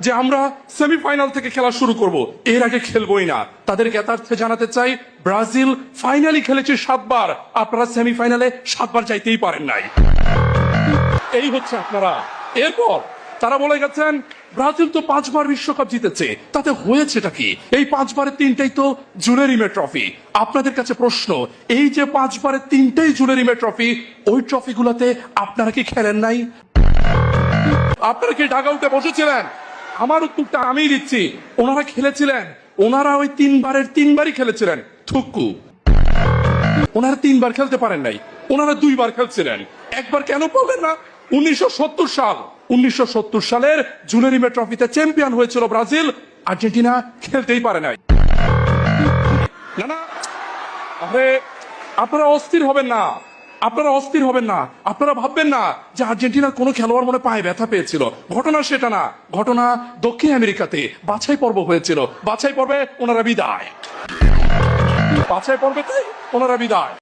যে আমরা সেমিফাইনাল থেকে খেলা শুরু করব, এর আগে খেলবোই না। তাদের জ্ঞাতার্থে জানাতে চাই, ব্রাজিল ফাইনালি খেলেছে 7 বার, আপনারা সেমিফাইনালে 7 বার যাইতেই পারেন নাই। এই হচ্ছে আপনারা। এরপর তারা বলে গেছেন ব্রাজিল তো 5 বার বিশ্বকাপ জিতেছে, তাতে হয়েছেটা কি? এই 5 বারের 3টাই তো জুলেরিমে ট্রফি। আপনাদের কাছে প্রশ্ন, এই যে 5 বারের 3টাই জুলেরিমে ট্রফি, ওই ট্রফিগুলোতে আপনারা কি খেলেন নাই? আপনারা কি ডাগআউটে বসেছিলেন? আমার উত্তরটা আমিই দিচ্ছি, ওনারা খেলেছিলেন। ওনারা ওই 3 বারের 3 বারই খেলেছিলেন। থুক্কু, ওনারা 3 বার খেলতে পারেন নাই, ওনারা 2 বার খেলছিলেন। একবার কেন বলবেন না? 1970 সাল, 1970 সালের জুলেরিমে ট্রফিতে চ্যাম্পিয়ন হয়েছিল ব্রাজিল, আর্জেন্টিনা খেলতেই পারে নাই। না না, আরে আপনারা অস্থির হবেন না, আপনারা অস্থির হবেন না। আপনারা ভাববেন না যে আর্জেন্টিনার কোনো খেলোয়াড় মনে পায়ে ব্যথা পেয়েছিল। ঘটনা সেটা না। ঘটনা দক্ষিণ আমেরিকাতে বাছাই পর্ব হয়েছিল। বাছাই পর্বে ওনারা বিদায়, বাছাই পর্বেতে ওনারা বিদায়।